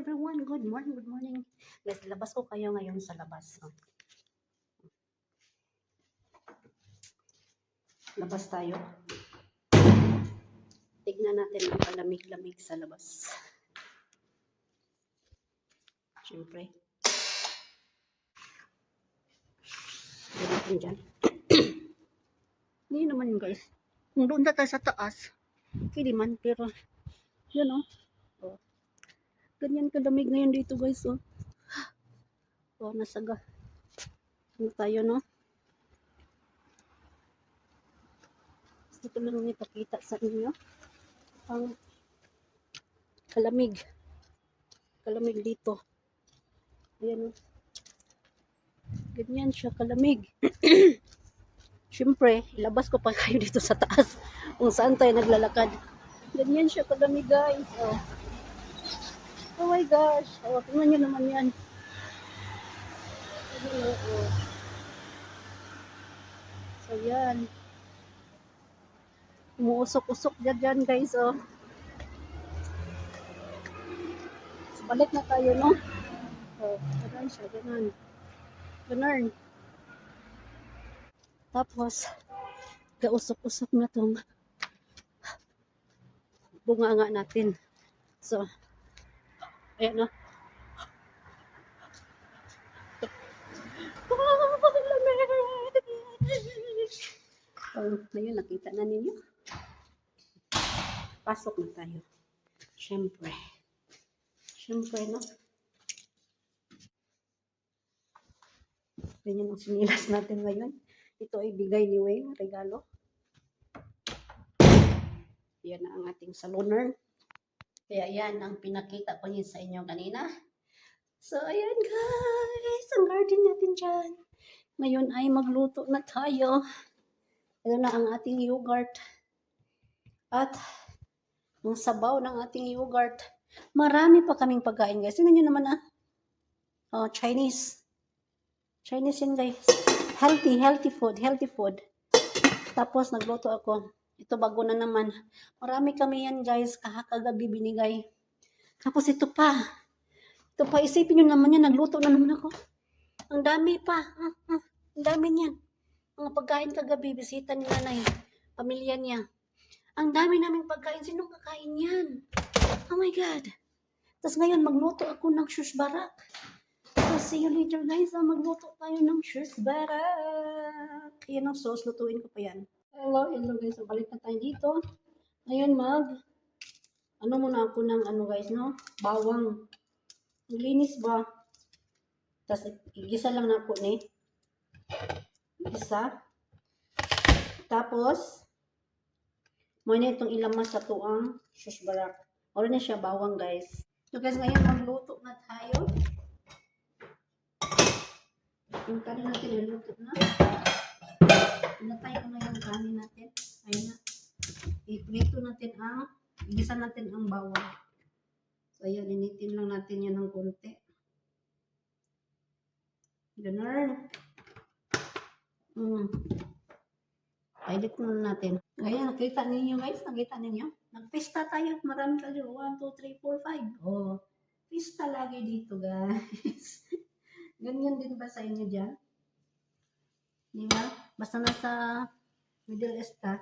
everyone. Good morning, good morning. Guys, labas ko kayo ngayon sa labas. No? Labas tayo. Tignan natin ang kalamig-lamig sa labas. Siyempre. Tignan dyan. Hindi naman yun, guys. Kung doon na tayo sa taas, hindi man, pero, yun o. Oh. Ganyan kalamig ngayon dito, guys. Oh. Oh, nasaga. Ano tayo, no? Gusto ko lang ipakita sa inyo ang kalamig dito. Ayan o. Ganyan siya kalamig. Siyempre, ilabas ko pa kayo dito sa taas kung saan tayo naglalakad. Ganyan siya kalamig, guys. Oh, oh my gosh. Oh, tingnan nyo naman yan. Oh. So yan. Umuusok-usok dyan, guys. Oh. So, balik na tayo, no? Oh, ganun siya, ganun. Ganun. Tapos, gausok-usok na tong bunganga natin. So, ayan, no? Oh, ngayon, nakita na ninyo. Pasok na tayo. Siyempre. Siyempre, no? Ganyan ang sinilas natin ngayon. Ito ay bigay ni Wayne, regalo. Yan na ang ating saloner. Kaya yan ang pinakita ko niya sa inyo kanina. So, ayan guys, ang garden natin dyan. Ngayon ay magluto na tayo. Ito na ang ating yogurt. At ang sabaw ng ating yogurt. Marami pa kaming pagkain guys. Tingnan nyo naman oh, Chinese. Chinese yan guys. Healthy food. Tapos nagluto ako. Ito bago na naman. Marami kami yan guys. Kagabi binigay. Tapos ito pa. Isipin nyo naman yan. Nagluto na naman ako. Ang dami pa. Ang dami niyan. Mga pagkain kagabi. Bisita ni nanay. Pamilya niya. Ang dami naming pagkain. Sinong kakain yan? Oh my God. Tapos ngayon magluto ako ng shush barak. So see you later guys. Magluto tayo ng shush barak. Yan ang sauce. Lutuin ko pa yan. Hello guys. So, balik na tayo dito. Ngayon ano muna ako ng guys, no? Bawang. Linis ba? Tapos igisa lang na po ni. Isa. Tapos muna itong ilamas sa tuang shush barak. Or na siya bawang guys. So guys, ngayon magluto na tayo. Yung kanin natin niluto na. Pinatay ko na yung kanin natin. Ayun na. Iprito natin igisa natin ang bawang. So ayan, initin lang natin yan ng konti. Ganun. Edit na natin. Ayan, nakita ninyo guys. Nakita ninyo? Nagpista tayo. Marami tayo. 1, 2, 3, 4, 5. Oh, pista lagi dito guys. Ganyan din ba sa inyo dyan? Di ba? Basta nasa Middle East ka,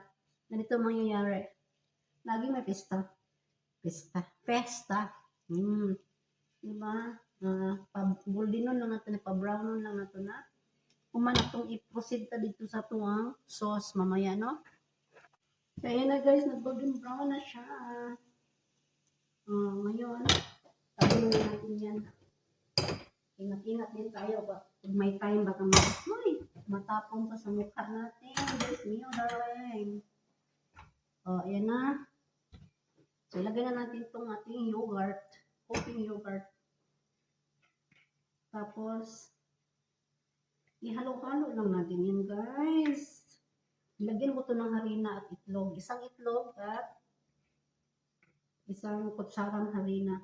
ganito mangyayari. Lagi may pista. Festa. Di ba? Pa-goldenon lang natin, pa-brownon lang natin na. Kuman itong i-proceed ka dito sa tuwang sauce mamaya, no? Kaya na guys, nag-golden brown na siya. Ngayon, tabunin natin yan. Ingat-ingat din tayo ba? Pag may time baka matapong pa sa mukha natin. Yes, mio darling. Ayan na. So, ilagay na natin itong ating yogurt. Open yogurt. Tapos, ihalo-halo lang natin yan, guys. Ilagyan ko ito ng harina at itlog. Isang itlog at isang kutsarang harina.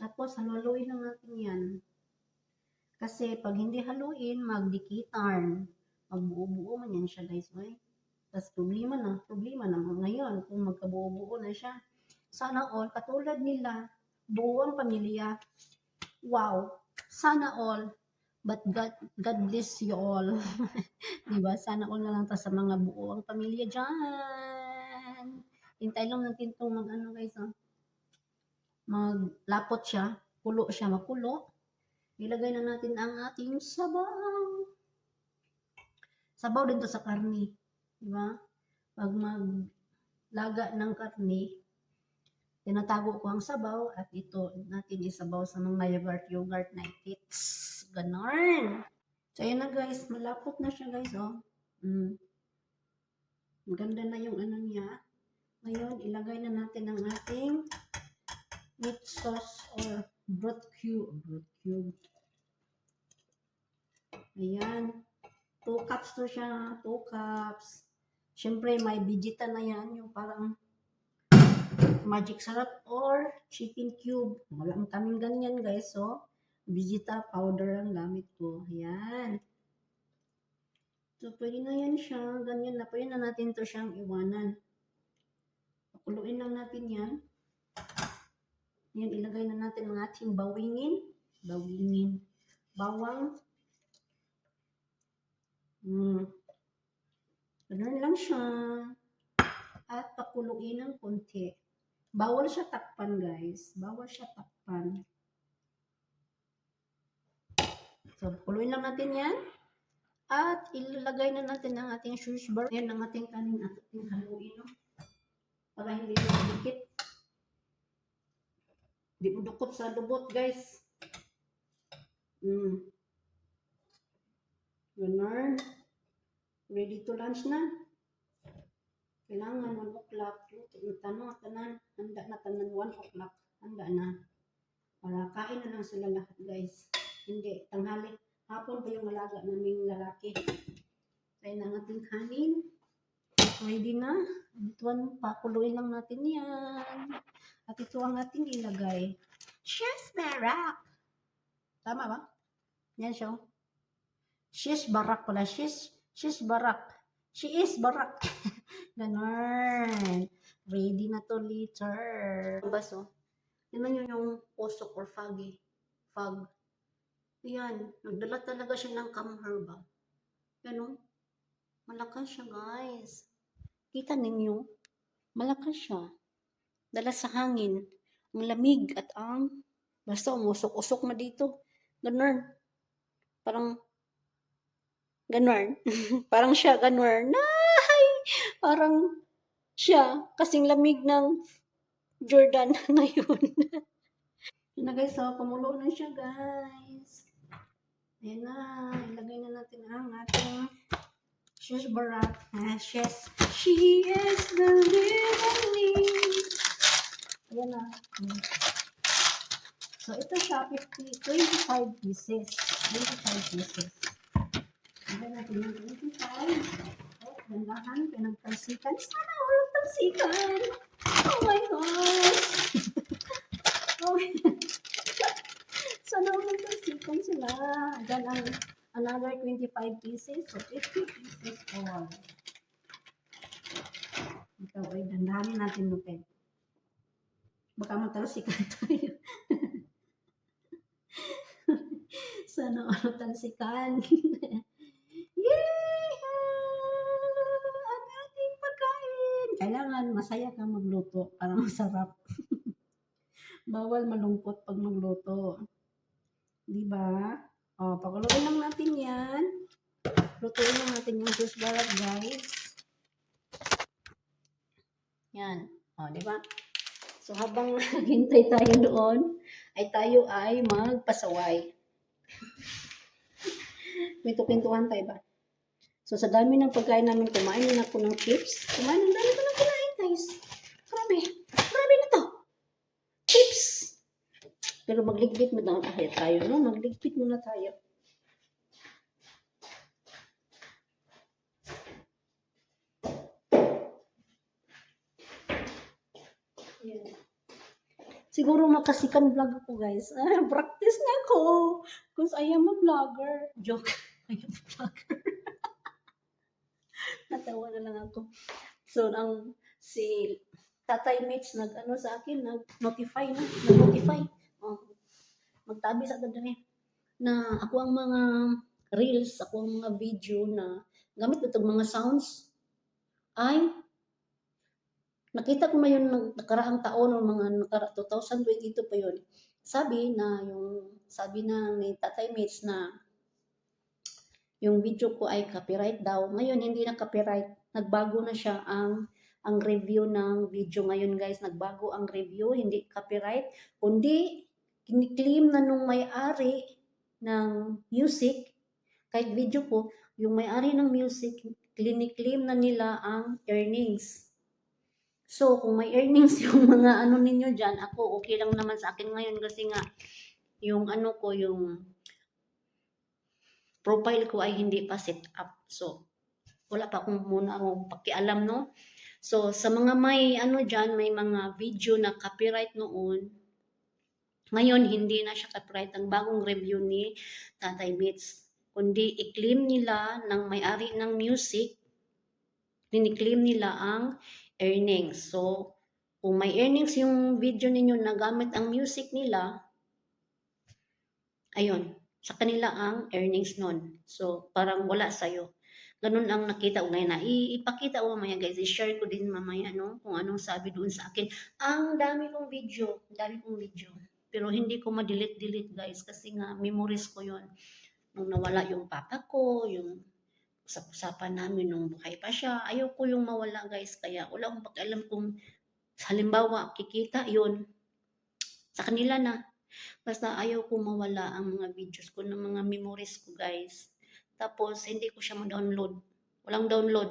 Tapos, haluin lang natin yan. Kasi, pag hindi haluin, magdikitarn. Magbuo-buo man yan siya, guys. Okay? Tapos, problema na ngayon kung magkabuo-buo na siya. Sana all, katulad nila, buong pamilya. Wow! Sana all. But God bless you all. Diba? Sana all na lang ta sa mga buong pamilya dyan. Hintay lang natin itong mag-ano guys, oh. Maglapot siya. Kulo siya. Makulo. Ilagay na natin ang ating sabaw. Sabaw din to sa karni. Diba? Pag maglaga ng karni, tinatago ko ang sabaw at ito natin isabaw sa mga yogurt na ikits. Ganon. So, ayan na guys. Malapot na siya guys, oh. Maganda na yung ano niya. Ngayon, ilagay na natin ang ating meat sauce or broth cube. Ayan. 2 cups to siya. 2 cups. Siyempre, may vegeta na yan. Yung parang magic sarap or chicken cube. Wala kaming ganyan guys. So, vegeta powder ang gamit ko. Ayan. So, pwede na yan siya. Ganyan na. Pwede na natin to siyang iwanan. Pakuluin lang natin yan. Yan, ilagay na natin ang ating bawingin. Bawang. Ganun lang siya. At pakuluin ng konti. Bawal siya takpan, guys. Bawal siya takpan. So, pakuluin lang natin yan. At ilalagay na natin ang ating shush bar. Ayan ang ating kanin at ating haluin. No? Para hindi magdikit. Hindi mo dukot sa lubot, guys. Ganun. Ready to lunch na. Kailangan 1 o'clock. Tanong tanan. Handa na tanan 1 o'clock. Handa na. Para kain na lang sila lahat, guys. Hindi. Tanghali. Hapon pa yung alaga naming lalaki. Kaya na ating kanin. Ready na. Ito, pakuluin lang natin yan. At ito ang ating ilagay. Cheese barak. Tama ba? Yan siya. Cheese barak pala. Cheese barak. She is barak. Ganon. Ready na to later. Baso. Tignan nyo yung usok or foggy. Fog. Ayan. Nagdala talaga siya ng camherba. Ganon. Malakas siya, guys. Kita ninyo? Malakas siya. Dala sa hangin. Ang lamig at ang basta umusok-usok na dito. Ganon. Parang ganon. Parang siya ganon. Ay! Parang siya. Kasing lamig ng Jordan ngayon. Yan na guys. So, kumulo na siya guys. Ayan na. Ilagay na natin ang ating She's barak. She is the living. Ayan na. So, ito siya, 25 pieces. 25 pieces. Ayan natin yung 25. Oh, gandahan. Pinagtalsikan. Sana walang talsikan. Oh my gosh. Oh my Sana walang talsikan sila. Ayan ang another 25 pieces. So, 50 pieces all. Ito, ay, dandahanin natin lupin. Baka matalsikan tayo. Sana ano talsikan. Yay! Ang ating pagkain. Kailangan masaya ka magluto para masarap. Bawal malungkot pag magluto. Diba? O, pakuluin lang natin yan. Lutuin lang natin yung juice barat, guys. Yan. O, diba? So, habang naghintay tayo doon, ay tayo ay magpasaway. May tukintuhan tayo ba? So, sa dami ng pagkain namin, kumain na ako ng chips. Kumain ng dami ko ng kinain, guys. Grabe. Grabe na to. Chips. Pero magligpit muna tayo, no? Magligpit muna tayo. Yan. Siguro makasikan vlog ako, guys. Practice na ako. Because I am a vlogger. Joke. I am a vlogger. Natawa na lang ako. So, Tatay Mitch nag-ano sa akin, nag-notify. Oh, magtabi sa dali na ako ang mga reels, ako ang mga video na gamit itong mga sounds ay nakita ko na yun ng nakaraang taon o mga 2022 pa yun. Sabi na ni Tatay Mitch na yung video ko ay copyright daw. Ngayon hindi na copyright, nagbago na siya ang review ng video ngayon guys, nagbago ang review, hindi copyright, kundi kiniklaim na nung may-ari ng music, kahit video ko, yung may-ari ng music, kiniklaim na nila ang earnings. So, kung may earnings yung mga ano ninyo dyan, ako okay lang naman sa akin ngayon kasi nga, yung ano ko, yung profile ko ay hindi pa set up. So, wala pa akong muna akong pakialam, no? So, sa mga may ano dyan, may mga video na copyright noon, ngayon hindi na siya copyright ang bagong review ni Tatay Mitch. Kundi i-claim nila ng may-ari ng music, i-claim nila ang earnings. So, kung may earnings yung video ninyo na gamit ang music nila, ayun, sa kanila ang earnings nun. So, parang wala sa'yo. Ganun ang nakita ko ngayon na ipakita ko mamaya guys, i-share ko din mamaya no, kung anong sabi doon sa akin. Ang dami kong video, pero hindi ko ma-delete guys kasi nga memories ko yon nung nawala yung papa ko, yung usap-usapan namin nung buhay pa siya. Ayaw ko yung mawala guys, kaya wala akong pakialam kung halimbawa kikita yon sa kanila na. Basta ayaw ko mawala ang mga videos ko ng mga memories ko guys. Tapos, hindi ko siya ma-download. Walang download.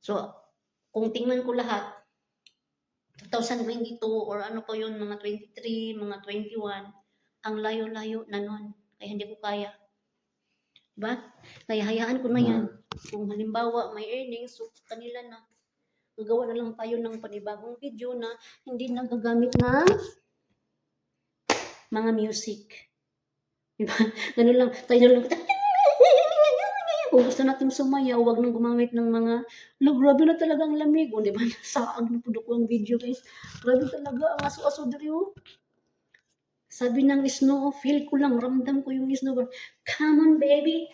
So, kung tingnan ko lahat, 2022 or ano pa yun, mga 23, mga 21, ang layo-layo na nun. Kaya hindi ko kaya. Diba? Kaya hayaan ko na yan. Kung halimbawa may earnings, so kanila na. Magawa na lang tayo ng panibagong video na hindi nagagamit ng mga music. Diba? Ganun lang. Tayo na lang. Kung gusto natin sumayaw, huwag nang gumamit ng mga, grabe na talaga ang lamig. O, di ba? Nasaag na po ko ang video, guys. Grabe talaga ang aso-aso diri, oh. Sabi ng snow, feel ko lang, ramdam ko yung snow. Come on, baby.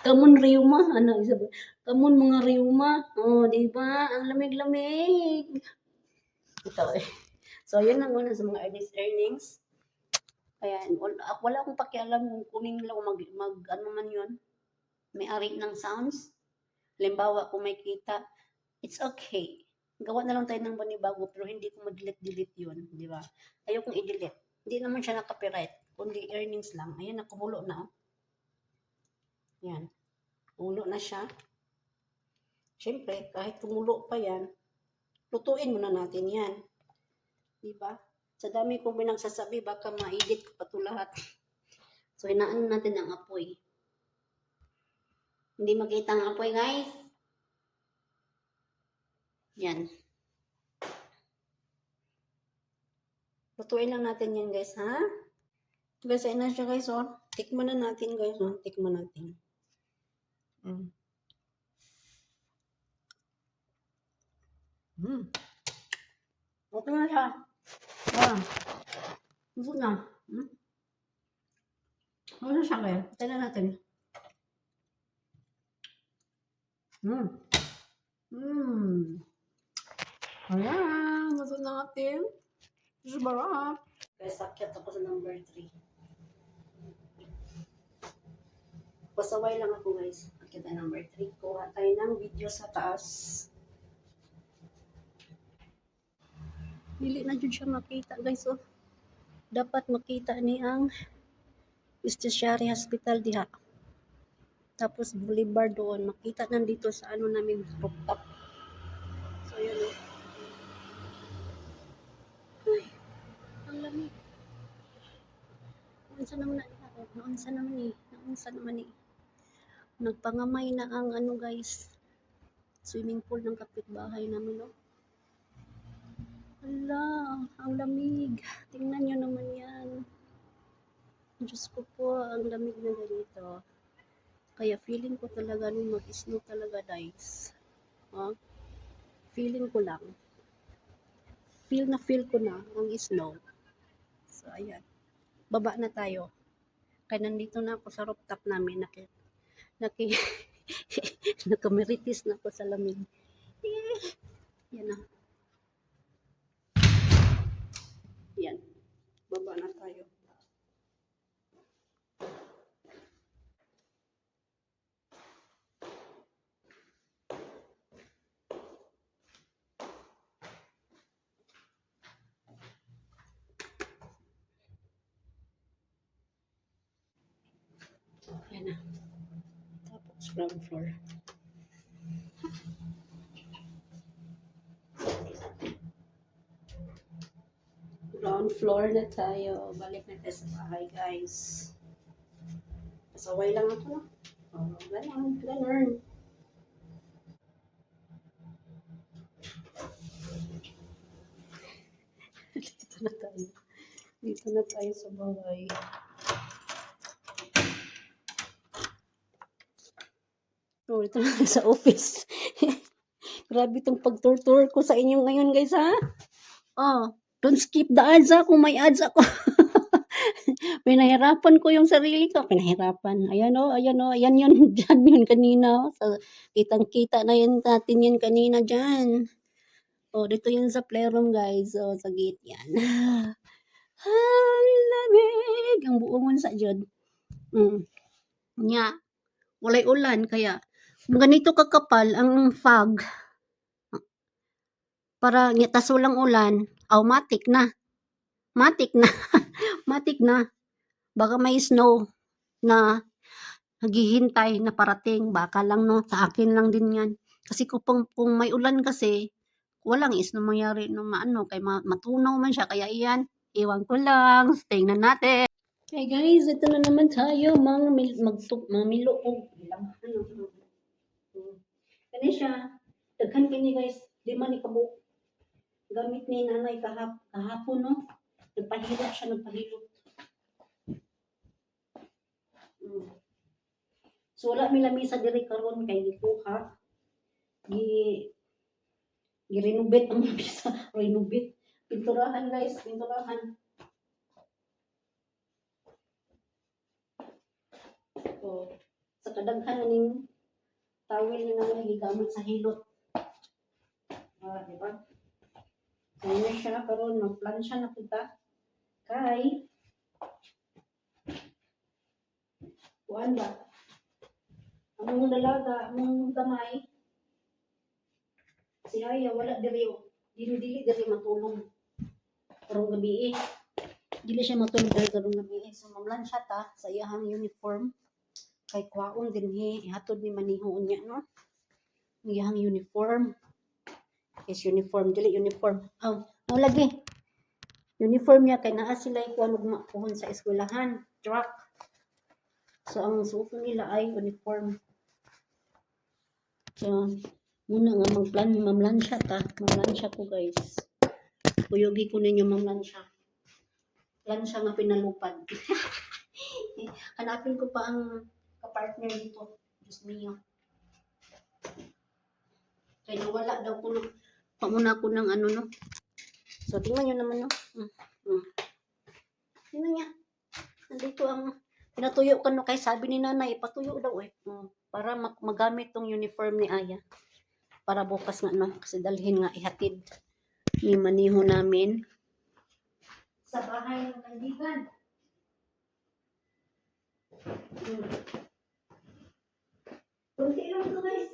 Come on, Ryuma. Ano, sabi, come on, mga Ryuma. Oh, di ba? Ang lamig-lamig. Ito, eh. So, yun lang muna sa mga earnings. Ayan, wala akong pakialam kung kunin lang ano man yun. May-ari ng sounds. Halimbawa, kung may kita, it's okay. Gawa na lang tayo ng panibago, pero hindi ko ma-delete yun, di ba? Ayaw kong i-delete. Hindi naman siya na-copyright, kundi earnings lang. Ayan, nakumulo na. Oh. Yan. Kumulo na siya. Siyempre, kahit kumulo pa yan, lutuin muna natin yan. Di ba? Sa dami kong pinagsasabi, baka ma-edit ko pa ito lahat. So, hinaan natin ang apoy. Hindi makita ang apoy, guys. Yan. Lutuin lang natin yan, guys, ha? Guys, ayun na siya, guys, oh. Tikman na natin, guys, oh. Tikman natin. Okay na siya. Wow. Gusto na. Ano na siya, guys? Tignan natin. Ayan. Gusto natin. Sarap. Guys, sakyat ako sa number 3. Pasaway lang ako, guys. Sakyat na number 3. Kuha tayo ng video sa taas. Dili na dyan siya makita, guys, oh. Dapat makita ni ang Justiciary Hospital diha. Tapos Boulevard doon. Makita nandito sa ano namin rooftop. So, yun, oh. Ay, ang lamig. Naunsa naman eh. Nagpangamay na ang ano, guys. Swimming pool ng kapitbahay namin, oh. Hala, ang lamig. Tingnan nyo naman yan. Diyos ko po, ang lamig na ganito. Kaya feeling ko talaga nung mag-snow talaga, guys. Huh? Feeling ko lang. Feel ko na ang snow. So, ayan. Baba na tayo. Kaya nandito na ako sa rooftop namin. Naki, nakamiritis na ako sa lamig. Yan na. Yan. Baba na tayo. Yan na. Tapos ground floor. Ground floor na tayo. Balik na tayo sa bahay, guys. Pasaway lang ako, no? Oh, ganun. Dito na tayo. Dito na tayo sa bahay. Oh, ito na sa office. Grabe itong pag-tour ko sa inyo ngayon, guys, ha? Oh, don't skip the ads, ha? Kung may ads ako. Pinahirapan ko yung sarili ko. Pinahirapan. Ayan, oh, ayan, oh. Ayan yun. Diyan yun kanina. So, kitang-kita na yun natin yun kanina dyan. Oh, dito yun sa playroom, guys. Oh, sa gate yan. Lamig. Ang buong sa dyan. Nya. Walay ulan, kaya kung ganito kakapal ang fog, para tas walang ulan, automatic na. Matik na. Matik na. Baka may snow na naghihintay na parating. Baka lang, no? Sa akin lang din yan. Kasi kung may ulan kasi, walang is na mangyari no maano kay matunaw man siya. Kaya iyan, iwan ko lang. Tingnan natin. Hey guys, ito na naman tayo mga miloog. Kani siya, daghan kini guys, lima ni kabuk. Gamit ni nanay kahapon, no? Nagpahilot siya, nagpahilot. So wala mi lamisa diri karon kay gikuha. Gi-renovate ang lamisa, renovate. Pinturahan guys, pinturahan. So, sa kadaghan ning tawel ni nanay gigamit sa hilot. Di ba? So, yun siya karon magplansya na kita. Kay kuan ba? Among dalaga, among gamay, si Aya wala diri dili matulog. Karong gabi dili siya matulog diri karong gabi. So mamlansya ta sa iyang uniform. Kay kwaon dinhi ihatod ni manihon niya, no? Iyang uniform. Is uniform dili uniform. Lagi. Uniform niya kay naa sila kuan ug makuhon sa eskwelahan, truck. So ang suot nila ay uniform. So muna nga mamlansya ta. Mamlansya ko guys. Kuyogi ko ninyo mamlansya. Lansya nga pinalupad. Hanapin ko pa ang kapartner dito. Diyos mio. Kaya nawala daw ko pamuna ko ng ano, no? So tingnan nyo naman, no? Tingnan niya. Nandito ang pinatuyo ka, no? Kay sabi ni nanay, patuyo daw eh. Para magamit tong uniform ni Aya. Para bukas nga, no? Kasi dalhin nga ihatid ni maniho namin sa bahay ng kaibigan. Kunti lang ito guys.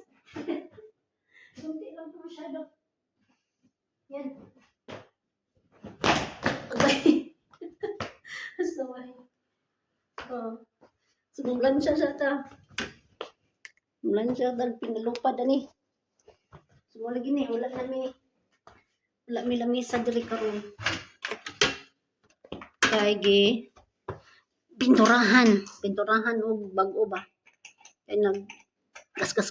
Kunti lang ito masyado. Yan. Okay. Sorry. So, mulansya siya ta. Mulansya dahil pinalupad ani. So, wala gini. Wala mi lamisa diri karon. Kaya pinturahan og bag-o ba. Kay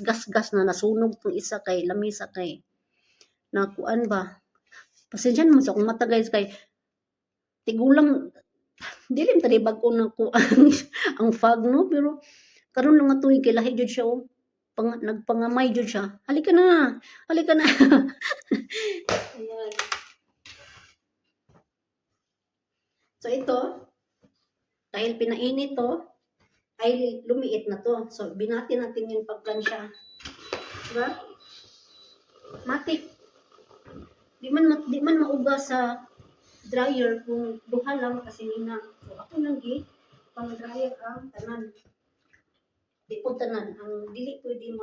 gas na nasunog tong isa kay lamisa kay nakuan ba. Pasensya naman sa akong mata guys kay tigulang dilim tadi bag-o na ko ang fog, no? Pero karon lang atuig kay lahi jud siya, oh. nagpangamay jud siya. Halika na. Halika na. Ayan. So ito, dahil pinainit to, ay lumiit na to. So binati natin yung pagplansya. Diba? Matik. Di man mauga sa dryer kung duha lang kasi nina. So ako nang pang dryer ang tanan. Di po tanan. Ang dili pwede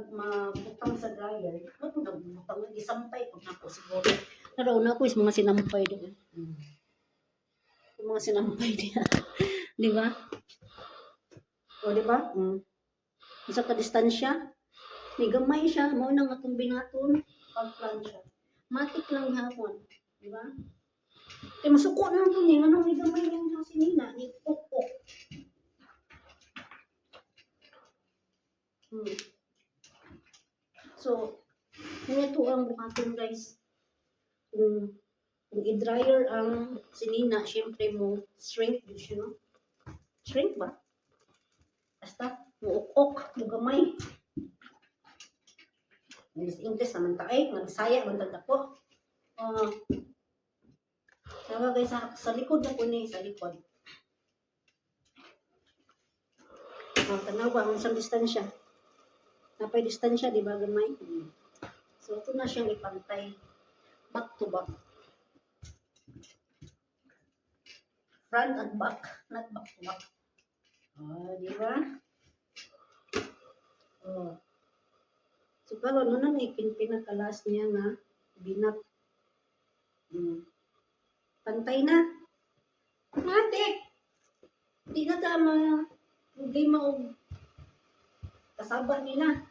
mabutang sa dryer. Ano na butang gisampay pag nako siguro. Naraw na ako is mga sinampay doon. Yung mga sinampay diya. Di ba? O di ba? Sa kadistansya, may gamay siya, mao nang atong binaton pagplansya. Matik lang hapon, di ba? Kaya masuko na ito niya, anong may gamay yung sinina, ni Pukpuk. So, ito ang buhaton guys. Kung i-dryer ang sinina, syempre mo shrink din siya, no? Shrink ba? Basta, muok-ok, mo gamay. English naman tayo, nagsaya man talaga po. Sabi guys, sa likod na po niya, sa likod. Tanaw ba, ang isang distansya. Napay distansya, di ba, gamay? So, ito na siyang ipantay. Back to back. Front and back, not back to back. Di ba? So, pero ano na may pinakalas niya na binat. Pantay na. Matik! Hindi na tama. Problema o kasaba nila.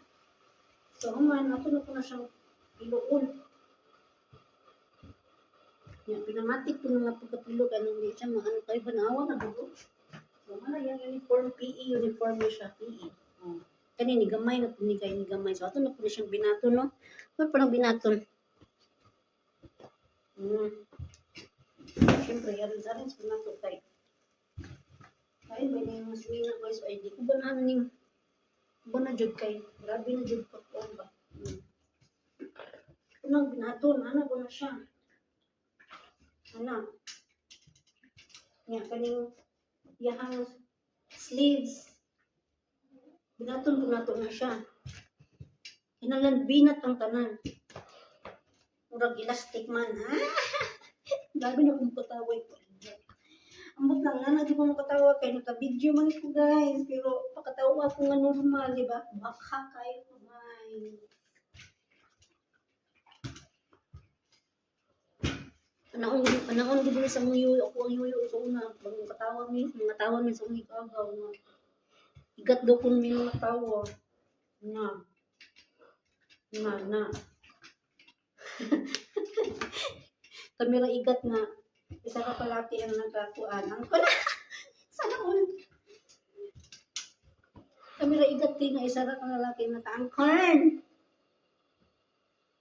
So, man, ato na po na siyang iluon. Yan, pinamatik po nga pagkapilo kaya hindi siya maano kayo banawa na dugo. So, ano yung uniform PE, uniform siya PE. Kanini gamay na po ni kayo ni gamay. So, ato na po na siyang binaton, no? Ano parang binaton? Siyempre, arrange po na ito tayo. Kaya ba na yung mas mina guys, ay di ko ba na ning ba na jud kay grabe na jud pa ko ba. Unang binaton, ano ba na siya? Ano? Nga kaning yahang sleeves. Binaton po nato na siya. Kinalan binat ang tanan. Murag elastic man. Grabe na kung kataway ko. Ambot lang na, di ko makatawa kayo. Naka-video man ko guys. Pero pakatawa ko nga normal, di ba? Baka kayo ko guys. Panaon ko din sa mga yuyo. Ako ang yuyo sa una. Bagong katawa mi. Mga tawa mi sa mga ikagaw. Igat do kun mi mga tawa. Na. Kamera igat na. Isa ka palaki ang nagkakuan. Ang pala. Sana all. Kamera igat kayo na isa ka lalaki na nagkaangkorn.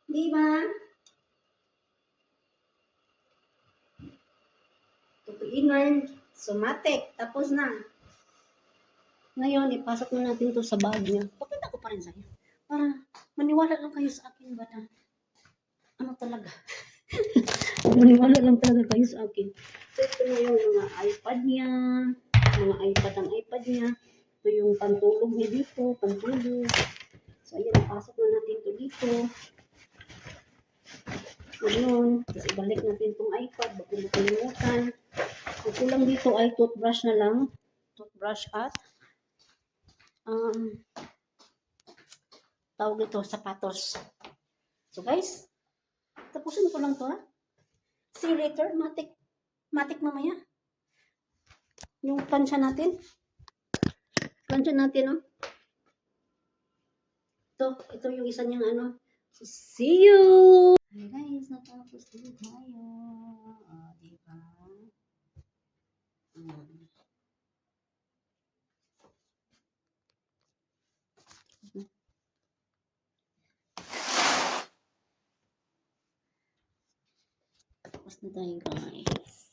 Di ba? Inward, somatic, tapos na. Ngayon, ipasok na natin to sa bag niya. Pakita ko pa rin sa'yo. Para maniwala lang kayo sa akin ba na ano talaga. Maniwala lang talaga kayo sa akin. So, ito na yung mga iPad niya. Mga iPad niya. Ito yung pantulog niya dito. Pantulog. So, ayan, ipasok na natin to dito. Ngayon, kasi balik natin itong iPad. Bago makalimutan. Ang kulang dito ay toothbrush na lang. Toothbrush at tawag ito, sapatos. So guys, tapusin ko lang to ha. See you later. Matik mamaya. Yung plancha natin. No? Ito yung isa niyang ano. So, see you! Hey guys, natapos din tayo. Diba? Tapos na tayo guys.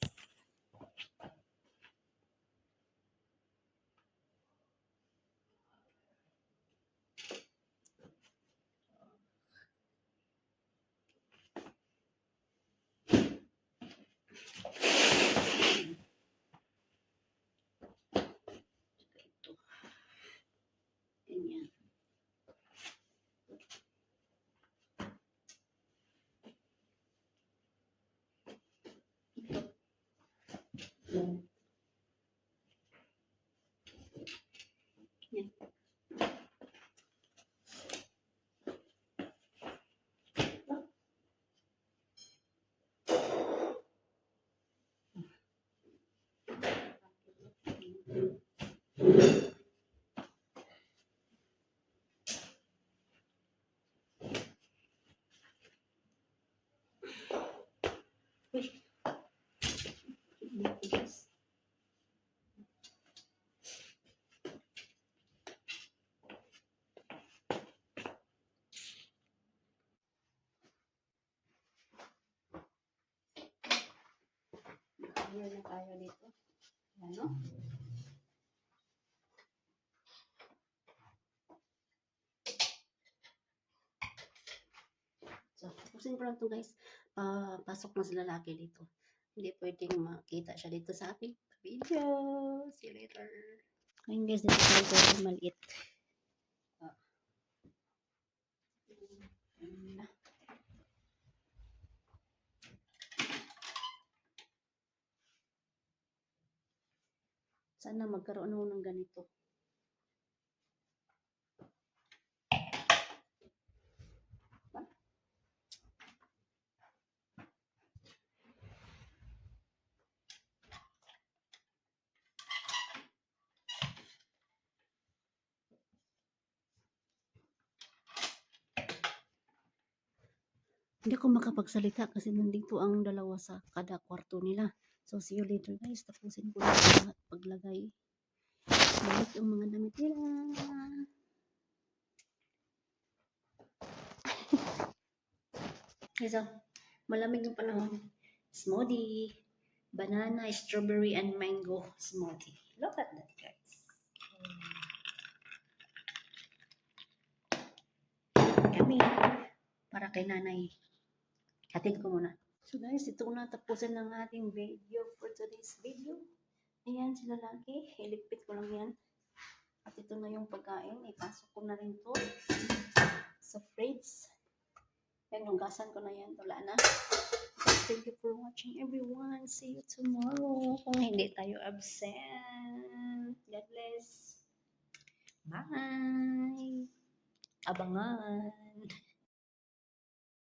Yan. Uy. Ayan na tayo dito. Ano? So, tapusin ko lang to guys. Pasok na sa lalaki dito. Hindi pwedeng makita siya dito sa ating video. See you later. Ayun guys, dito tayo gawin maliit. Sana magkaroon ako ng ganito. Hindi ako makapagsalita kasi nandito ang dalawa sa kada kwarto nila. So, see you later guys. Tapusin ko na lahat paglagay. Balik ang mga damit nila. Okay, so, malamig yung panahon. Smoothie. Banana, strawberry, and mango smoothie. Look at that guys. Yummy. Para kay nanay. Hatid ko muna. So guys, ito na tapusin ng ating video for today's video. Ayan si lalaki. Iligpit ko lang yan. At ito na yung pagkain. Ipasok ko na rin to sa fridge. Yan, hugasan ko na yan. Wala na. Thank you for watching everyone. See you tomorrow. Kung hindi tayo absent. God bless. Bye. Abangan.